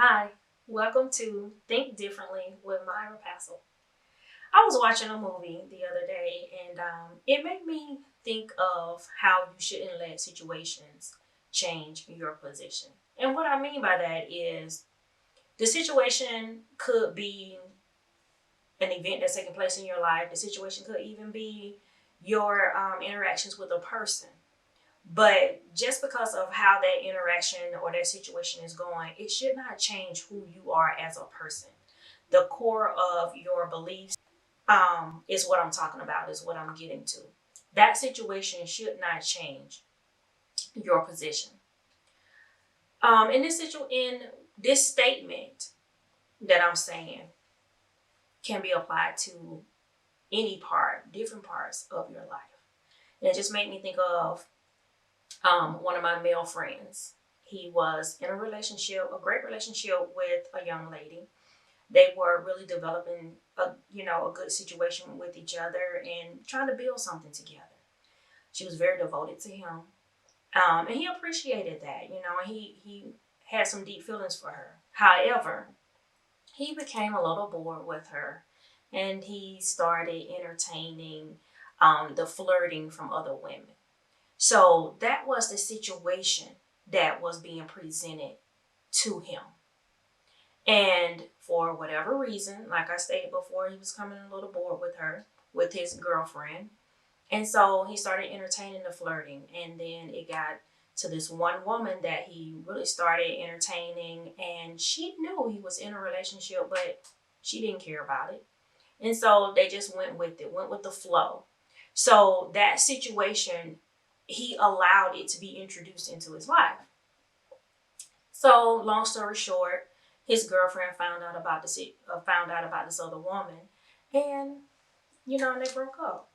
Hi, welcome to Think Differently with Myra Passel. I was watching a movie the other day and it made me think of how you shouldn't let situations change your position. And what I mean by that is the situation could be an event that's taking place in your life, the situation could even be your interactions with a person. But just because of how that interaction or that situation is going, it should not change who you are as a person. The core of your beliefs is what I'm talking about, is what I'm getting to. That situation should not change your position. In this statement that I'm saying can be applied to any part, different parts of your life. And it just made me think of one of my male friends. He was in a relationship, a great relationship with a young lady. They were really developing a good situation with each other and trying to build something together. She was very devoted to him. And he appreciated that, and he had some deep feelings for her. However, he became a little bored with her and he started entertaining the flirting from other women. So that was the situation that was being presented to him. And for whatever reason, like I stated before, he was coming a little bored with her, with his girlfriend. And so he started entertaining the flirting. And then it got to this one woman that he really started entertaining. And she knew he was in a relationship, but she didn't care about it. And so they just went with it, went with the flow. So that situation, he allowed it to be introduced into his life. So long story short, his girlfriend found out about this other woman, and and they broke up.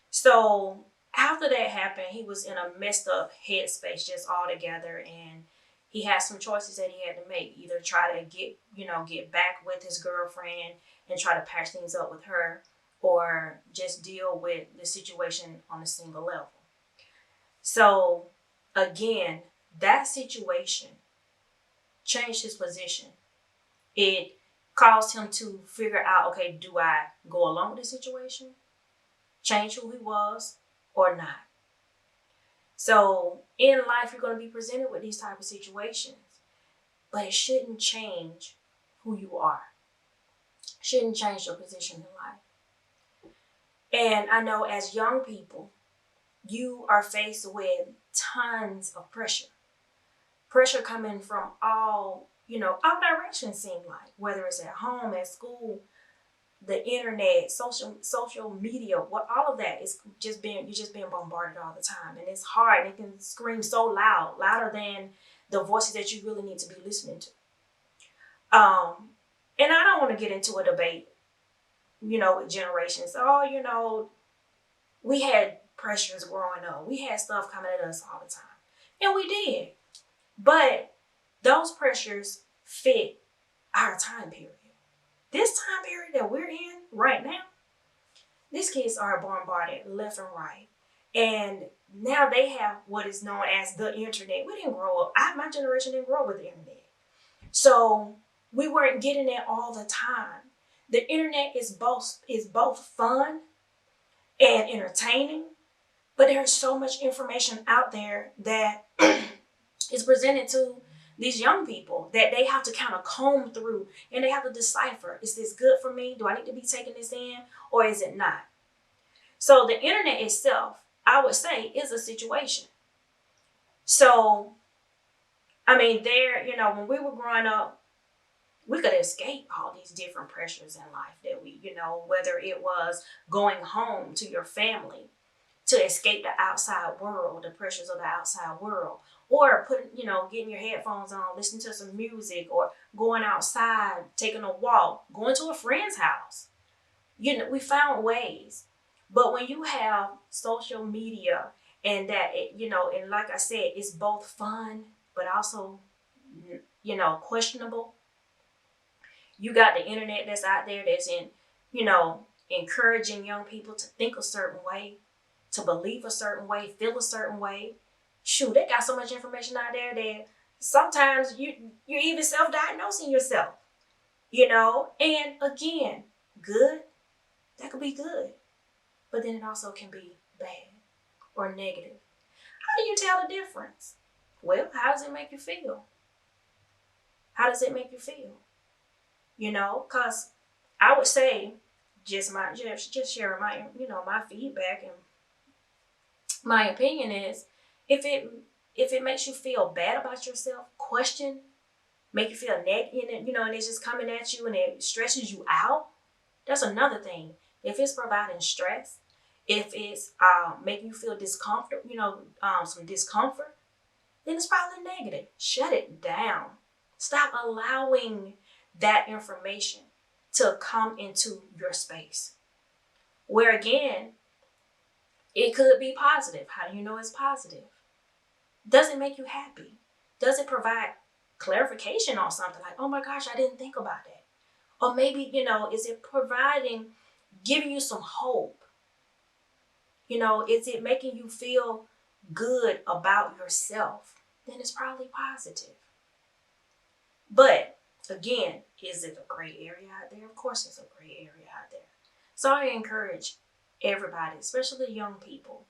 So after that happened, he was in a messed up headspace just all together, and he had some choices that he had to make. Either try to get back with his girlfriend and try to patch things up with her, or just deal with the situation on a single level. So again, that situation changed his position. It caused him to figure out, okay, do I go along with the situation, change who he was, or not? So in life, you're going to be presented with these type of situations, but it shouldn't change who you are. It shouldn't change your position in life. And I know as young people, you are faced with tons of pressure. Pressure coming from all directions seem like, whether it's at home, at school, the internet, social media, what all of that is you're just being bombarded all the time. And it's hard and it can scream so loud, louder than the voices that you really need to be listening to. And I don't want to get into a debate, with generations. We had pressures growing up. We had stuff coming at us all the time. And we did. But those pressures fit our time period. This time period that we're in right now, these kids are bombarded left and right. And now they have what is known as the internet. We didn't grow up. My generation didn't grow up with the internet. So we weren't getting it all the time. The internet is both fun and entertaining, but there's so much information out there that is presented to these young people that they have to kind of comb through and they have to decipher, is this good for me? Do I need to be taking this in or is it not? So the internet itself, I would say, is a situation. So, when we were growing up, we could escape all these different pressures in life that whether it was going home to your family to escape the outside world, the pressures of the outside world, or getting your headphones on, listening to some music, or going outside, taking a walk, going to a friend's house. We found ways. But when you have social media and and like I said, it's both fun, but also, questionable. You got the internet that's out there that's encouraging young people to think a certain way, to believe a certain way, feel a certain way. Shoot, they got so much information out there that Sometimes you're even self-diagnosing yourself, you know. And again, good, that could be good, but then it also can be bad or negative. How do you tell the difference? Well, how does it make you feel? How does it make you feel? You know, because I would say just sharing my my feedback and my opinion is, if it makes you feel bad about yourself, question, make you feel negative, and it's just coming at you and it stresses you out. That's another thing. If it's providing stress, if it's making you feel discomfort, some discomfort, then it's probably negative. Shut it down. Stop allowing that information to come into your space. Where again, it could be positive. How do you know it's positive? Does it make you happy? Does it provide clarification on something like, oh my gosh, I didn't think about that? Or maybe, is it providing, giving you some hope? Is it making you feel good about yourself? Then it's probably positive. But again, is it a gray area out there? Of course, it's a gray area out there. So I encourage everybody, especially young people,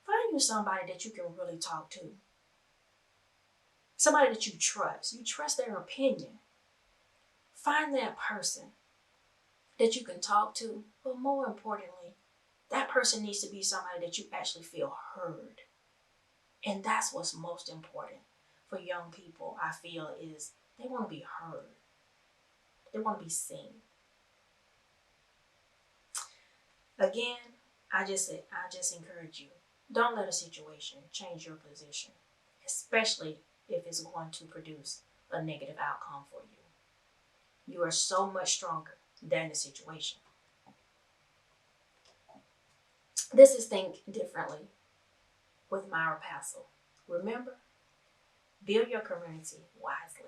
find you somebody that you can really talk to. Somebody that you trust. You trust their opinion. Find that person that you can talk to. But more importantly, that person needs to be somebody that you actually feel heard. And that's what's most important for young people, I feel, is they want to be heard. They want to be seen. Again, I just encourage you. Don't let a situation change your position, especially if it's going to produce a negative outcome for you. You are so much stronger than the situation. This is Think Differently with Myra Passel. Remember, build your community wisely.